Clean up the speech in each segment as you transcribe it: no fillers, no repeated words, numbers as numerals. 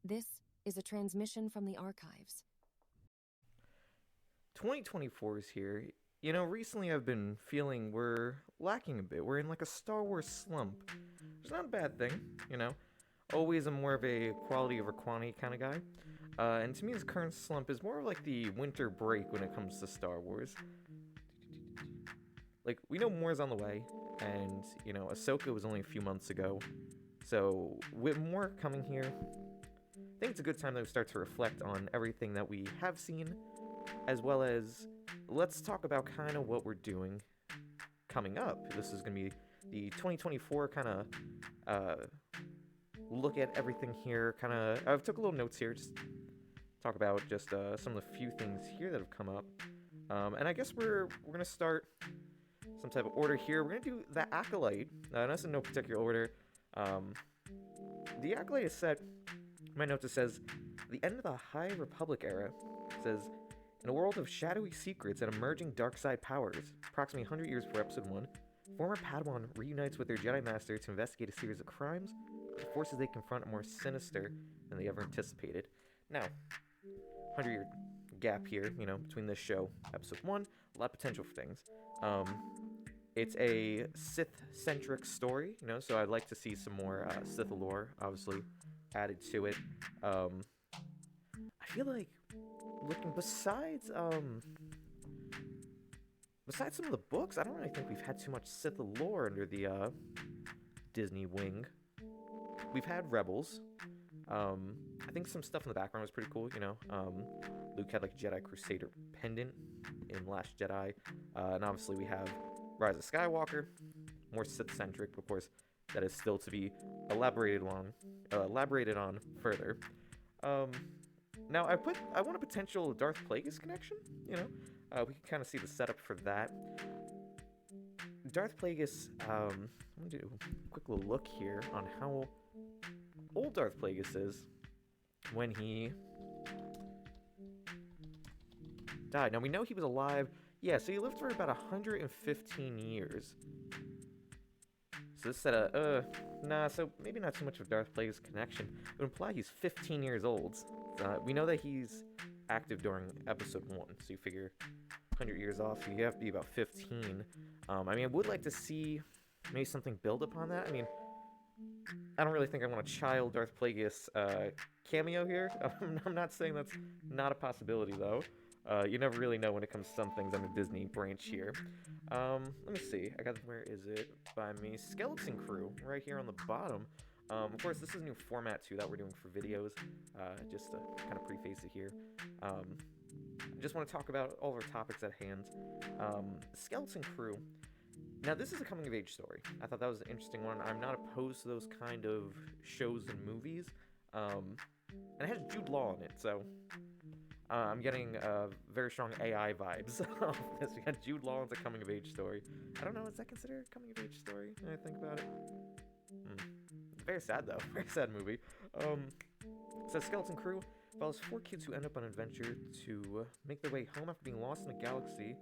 This is a transmission from the archives. 2024 is here. You know, recently I've been feeling we're lacking a bit. We're in like a Star Wars slump. It's not a bad thing, you know. Always I'm more of a quality over quantity kind of guy. And to me, this current slump is more of like the winter break when it comes to Star Wars. Like, we know more's on the way, and, you know, Ahsoka was only a few months ago. So, with more coming here, I think it's a good time that we start to reflect on everything that we have seen, as well as let's talk about kind of what we're doing coming up. This is going to be the 2024 kind of look at everything here. Kind of, I've took a little notes here, just talk about just some of the few things here that have come up. And I guess we're going to start some type of order here. We're going to do the Acolyte. That's in no particular order. The Acolyte is set, my notes, it says, the end of the High Republic era. It says, in a world of shadowy secrets and emerging dark side powers, approximately 100 years before Episode 1, former Padawan reunites with their Jedi Master to investigate a series of crimes. The forces they confront are more sinister than they ever anticipated. Now, 100-year gap here, you know, between this show, Episode 1, a lot of potential for things. It's a Sith-centric story, you know, so I'd like to see some more Sith lore, obviously, added to it. I feel like looking besides some of the books, I don't really think we've had too much Sith lore under the Disney wing. We've had Rebels. I think some stuff in the background was pretty cool, you know. Luke had like a Jedi Crusader pendant in Last Jedi, and obviously we have Rise of Skywalker, more Sith-centric, of course. That is still to be elaborated on further. Now I want a potential Darth Plagueis connection. You know, we can kind of see the setup for that. Darth Plagueis. I'm gonna do a quick little look here on how old Darth Plagueis is when he died. Now we know he was alive. Yeah, so he lived for about 115 years. So this said, so maybe not so much of Darth Plagueis' connection. It would imply he's 15 years old. We know that he's active during Episode 1, so you figure 100 years off, you have to be about 15. I mean, I would like to see maybe something build upon that. I mean, I don't really think I want a child Darth Plagueis cameo here. I'm not saying that's not a possibility, though. You never really know when it comes to some things on the Disney branch here. Let me see. Where is it by me? Skeleton Crew, right here on the bottom. Of course, this is a new format, too, that we're doing for videos. Just to kind of preface it here. I just want to talk about all of our topics at hand. Skeleton Crew. Now, this is a coming-of-age story. I thought that was an interesting one. I'm not opposed to those kind of shows and movies. And it has Jude Law in it, so I'm getting very strong AI vibes off this. We got Jude Law. It's a coming-of-age story. I don't know, is that considered a coming-of-age story when I think about it? Very sad, though. Very sad movie. So Skeleton Crew follows 4 kids who end up on an adventure to make their way home after being lost in a galaxy,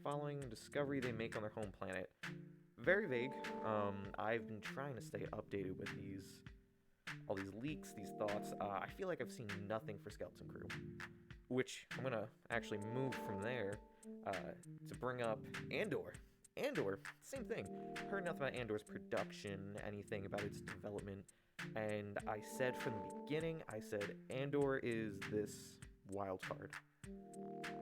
following a discovery they make on their home planet. Very vague. I've been trying to stay updated with all these leaks, these thoughts. I feel like I've seen nothing for Skeleton Crew, which I'm gonna actually move from there to bring up Andor. Andor, same thing. Heard nothing about Andor's production, anything about its development, and I said from the beginning, Andor is this wild card.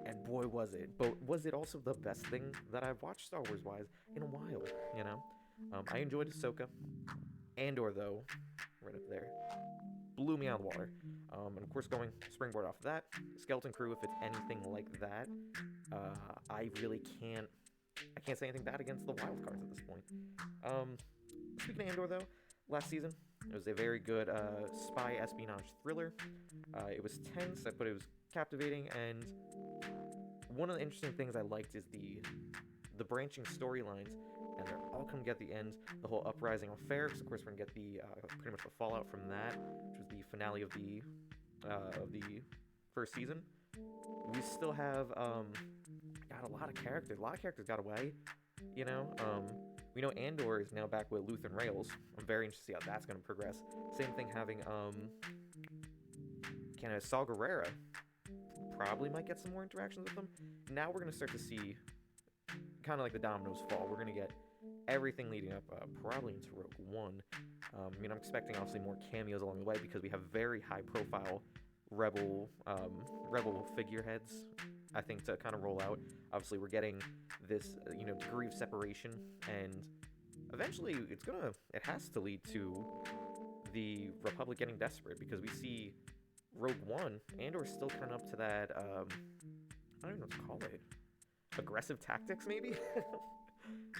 And boy, was it. But was it also the best thing that I've watched Star Wars-wise in a while, you know? I enjoyed Ahsoka. Andor, though, right up there, blew me out of the water. And of course, going springboard off of that, Skeleton Crew, if it's anything like that, I really can't say anything bad against the wild cards at this point. Speaking of Andor, though, last season, it was a very good spy espionage thriller. It was tense, but it was captivating, and one of the interesting things I liked is the branching storylines, and they're all coming together at the end. The whole uprising on Ferrix, of course, we're gonna get the pretty much the fallout from that, which was the finale of the first season. We still have got a lot of characters. A lot of characters got away. You know, we know Andor is now back with Luthen Rails. I'm very interested to see how that's going to progress. Same thing having Canada Saw Gerrera. Probably might get some more interactions with them. Now we're going to start to see kind of like the dominoes fall. We're going to get everything leading up probably into Rogue One. I'm expecting obviously more cameos along the way because we have very high profile rebel figureheads, I think, to kind of roll out. Obviously we're getting this degree of separation, and eventually it has to lead to the Republic getting desperate, because we see Rogue One and or still kind of up to that I don't even know what to call it, aggressive tactics maybe.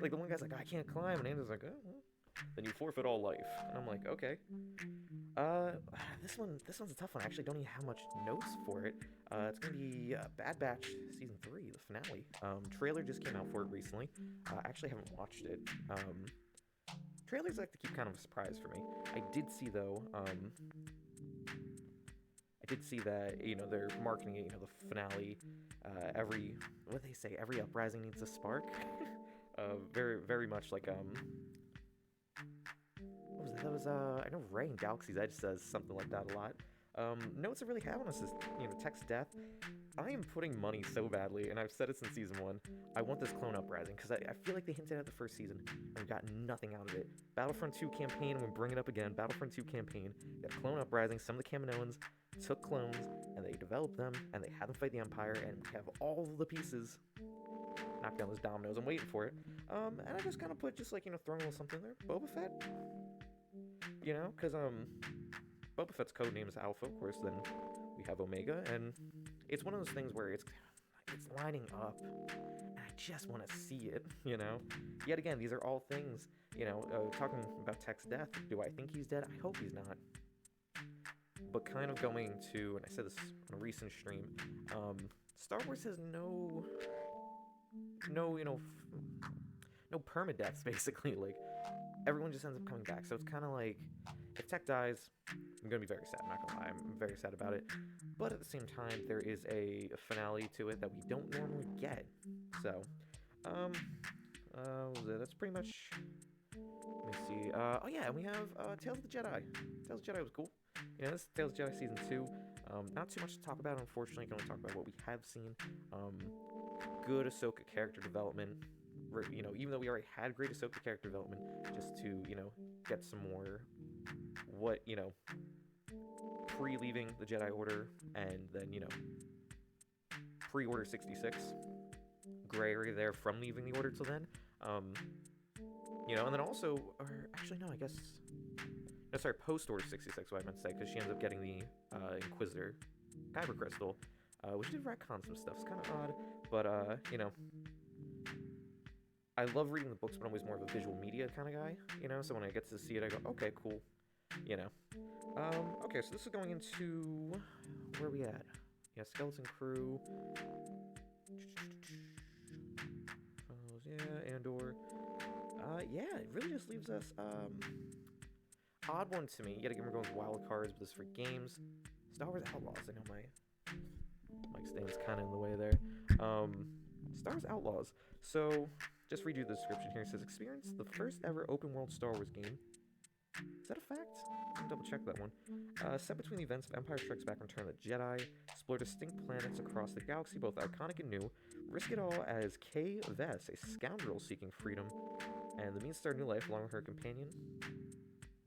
Like the one guy's like, I can't climb, and Andor's like, oh, well, then you forfeit all life. And I'm like, okay. This one's a tough one. I actually don't even have much notes for it. It's gonna be Bad Batch season 3, the finale. Trailer just came out for it recently. I actually haven't watched it. Trailers like to keep kind of a surprise for me. I did see though. I did see that they're marketing it. The finale. What they say? Every uprising needs a spark. Very very much like what was it? That was I know Ray in Galaxy's Edge says something like that a lot. Notes that really have on us is Tech's death. I am putting money so badly, and I've said it since season 1. I want this clone uprising because I feel like they hinted at the first season and we got nothing out of it. Battlefront 2 campaign, and we bring it up again. Battlefront 2 campaign, that clone uprising. Some of the Kaminoans took clones and they developed them and they had them fight the Empire, and we have all the pieces. Knock down those dominoes. I'm waiting for it. And I just kind of put just throwing a little something there. Boba Fett. Because Boba Fett's code name is Alpha, of course. Then we have Omega, and it's one of those things where it's lining up, and I just want to see it. Yet again, these are all things. Talking about Tech's death. Do I think he's dead? I hope he's not. But kind of going to, and I said this on a recent stream, Star Wars has no permadeaths, basically. Like, everyone just ends up coming back. So it's kind of like, if Tech dies, I'm going to be very sad. I'm not going to lie. I'm very sad about it. But at the same time, there is a finale to it that we don't normally get. So, that's pretty much, let me see. Oh yeah, and we have Tales of the Jedi. Tales of the Jedi was cool. This is Tales of the Jedi Season 2. Not too much to talk about, unfortunately. I can only talk about what we have seen. Good Ahsoka character development. Even though we already had great Ahsoka character development, just to, get some more, pre-leaving the Jedi Order, and then, pre-Order 66. Gray area there from leaving the Order till then. And then also, or actually, no, I guess, no, sorry, post-Order 66, what I meant to say, because she ends up getting the Inquisitor Kyber Crystal, which did retcon some stuff. It's kind of odd, but, I love reading the books, but I'm always more of a visual media kind of guy, so when I get to see it, I go, okay, cool, Okay, so this is going into, where are we at? Yeah, Skeleton Crew, yeah, Andor, yeah, it really just leaves us, odd one to me. Yet again, we're going with wild cards, but this is for games. Star Wars Outlaws. I know my mic stand's kind of in the way there. Star Wars Outlaws. So, just read you the description here. It says, experience the first ever open world Star Wars game. Is that a fact? I'll double check that one. Set between the events of Empire Strikes Back and Return of the Jedi. Explore distinct planets across the galaxy, both iconic and new. Risk it all as Kay Vess, a scoundrel seeking freedom, and the means to start a new life along with her companion,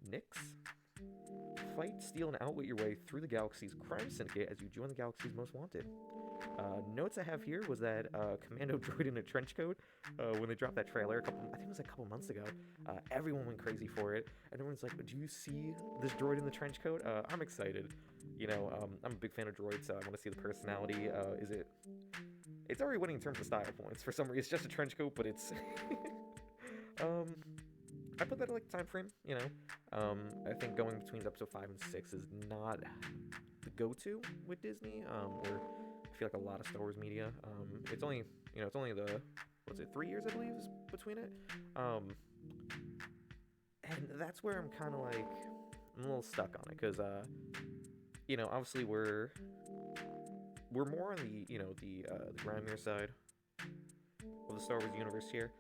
Nyx. Fight, steal, and outwit your way through the galaxy's crime syndicate as you join the galaxy's most wanted. Notes I have here was that Commando droid in a trench coat, when they dropped that trailer, I think it was a couple months ago, everyone went crazy for it, and everyone's like, do you see this droid in the trench coat? I'm excited. I'm a big fan of droids, so I want to see the personality. It's already winning in terms of style points. For some reason, it's just a trench coat, but it's... I put that at time frame, I think going between episode 5 and 6 is not the go-to with Disney, or I feel like a lot of Star Wars media. It's only, it's only the, 3 years, I believe, is between it. And that's where I'm kind of like, I'm a little stuck on it, because, obviously we're more on the, the grimier side of the Star Wars universe here.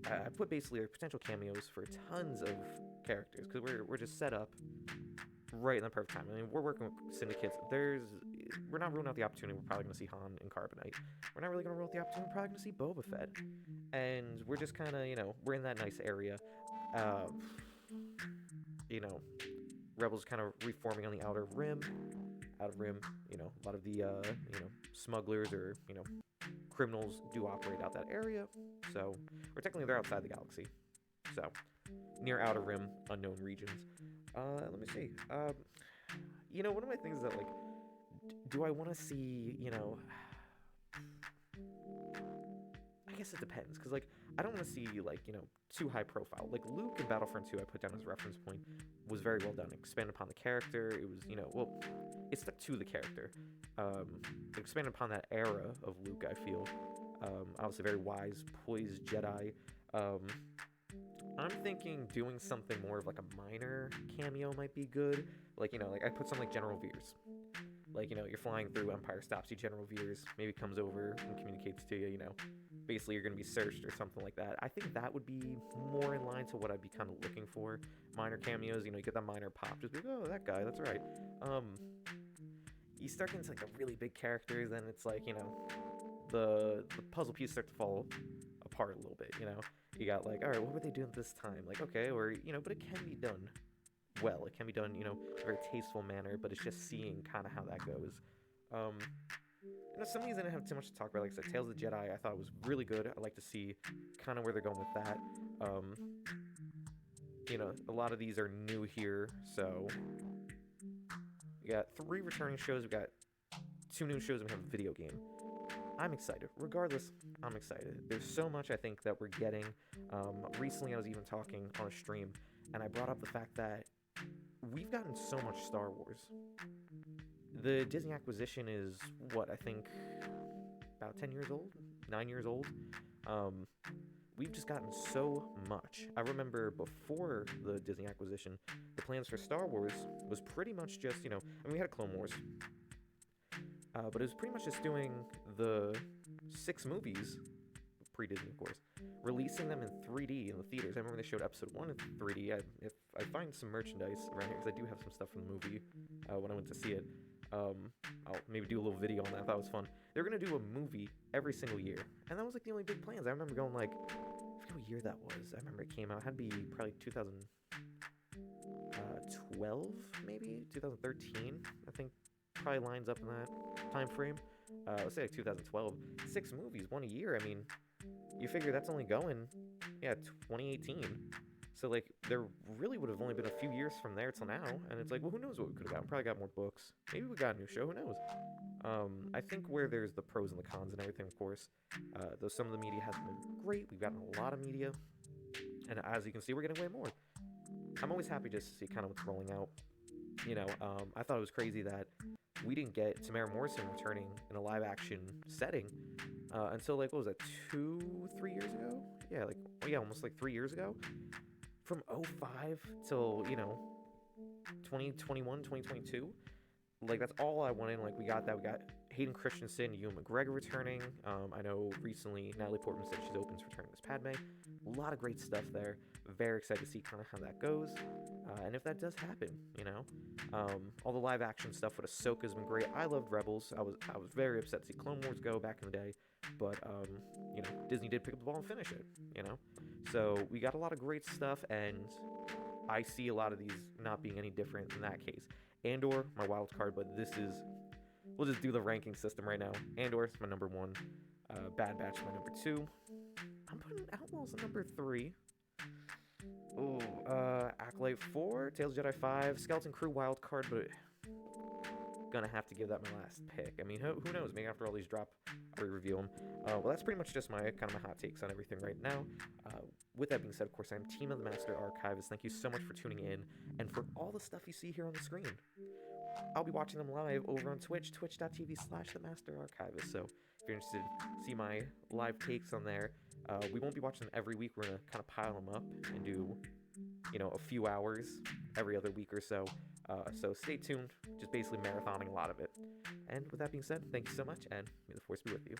I put basically potential cameos for tons of characters, because we're just set up right in the perfect time. I mean, we're working with syndicates. We're not ruling out the opportunity. We're probably going to see Han and Carbonite. We're not really going to rule out the opportunity. We're probably going to see Boba Fett, and we're just kind of, we're in that nice area. Uh, you know, Rebels kind of reforming on the outer rim. Outer rim, a lot of the, smugglers or criminals do operate out that area. So, or technically they're outside the galaxy. So, near outer rim, unknown regions. Let me see. One of my things is that, like, do I want to see, I guess it depends, because, like, I don't want to see, like, too high profile. Like, Luke in Battlefront 2, I put down as a reference point, was very well done. It expanded upon the character. It was, it stuck to the character. It expanded upon that era of Luke, I feel. Obviously, very wise, poised Jedi. I'm thinking doing something more of, like, a minor cameo might be good. Like, like, I put something like General Veers. Like, you're flying through, Empire stops you, General Veers maybe comes over and communicates to you, basically you're going to be searched or something like that. I think that would be more in line to what I'd be kind of looking for. Minor cameos, you get that minor pop, just be like, oh, that guy, that's right. You start getting into, like, the really big characters, and it's like, the puzzle pieces start to fall apart a little bit, You got, like, all right, what were they doing this time? Like, okay, or, but it can be done well. It can be done, in a very tasteful manner, but it's just seeing kind of how that goes. Some of these I didn't have too much to talk about. Like I said, Tales of the Jedi, I thought was really good. I'd like to see kind of where they're going with that. A lot of these are new here, so we got 3 returning shows, we got 2 new shows, and we have a video game. I'm excited. Regardless, I'm excited. There's so much I think that we're getting. Recently, I was even talking on a stream, and I brought up the fact that we've gotten so much Star Wars. The Disney acquisition is, I think, about 10 years old? 9 years old? We've just gotten so much. I remember before the Disney acquisition, the plans for Star Wars was pretty much just, we had Clone Wars. But it was pretty much just doing the 6 movies, pre-Disney of course, releasing them in 3D in the theaters. I remember they showed episode 1 in 3D. If I find some merchandise around here, because I do have some stuff from the movie when I went to see it, I'll maybe do a little video on that. I thought it was fun. They were going to do a movie every single year, and that was like the only big plans. I remember going like, I forget what year that was. I remember it came out. It had to be probably 2012, maybe 2013. I think probably lines up in that time frame. Let's say like 2012. 6 movies, 1 a year. I mean, you figure that's only going, 2018. So, like, there really would have only been a few years from there till now, and it's like, well, who knows what we could have gotten? Probably got more books. Maybe we got a new show. Who knows? I think where there's the pros and the cons and everything, of course, though some of the media hasn't been great, we've gotten a lot of media, and as you can see, we're getting way more. I'm always happy just to see kind of what's rolling out. I thought it was crazy that we didn't get Tamara Morrison returning in a live-action setting until, like, what was that, 3 years ago? Almost like 3 years ago. From 2005 till, 2021, 2022. Like, that's all I wanted. Like, we got that. We got Hayden Christensen, Ewan McGregor returning. I know recently Natalie Portman said she's open to returning as Padme. A lot of great stuff there. Very excited to see kind of how that goes. And if that does happen, all the live action stuff with Ahsoka has been great. I loved Rebels. I was very upset to see Clone Wars go back in the day, but Disney did pick up the ball and finish it. So we got a lot of great stuff, and I see a lot of these not being any different in that case. Andor, my wild card, but we'll just do the ranking system right now. Andor is my number 1. Bad Batch my number 2. I'm putting Outlaws at number 3. Ooh, Acolyte 4, Tales of Jedi 5, Skeleton Crew wild card, but gonna have to give that my last pick. I mean, who knows? Maybe after all these drop, I'll review them. Well, that's pretty much just my hot takes on everything right now. With that being said, of course, I'm Teemah, the Master Archivist. Thank you so much for tuning in, and for all the stuff you see here on the screen. I'll be watching them live over on Twitch, twitch.tv/themasterarchivist. So if you're interested, see my live takes on there. We won't be watching them every week. We're going to kind of pile them up and do, a few hours every other week or so. So stay tuned. Just basically marathoning a lot of it. And with that being said, thank you so much, and may the Force be with you.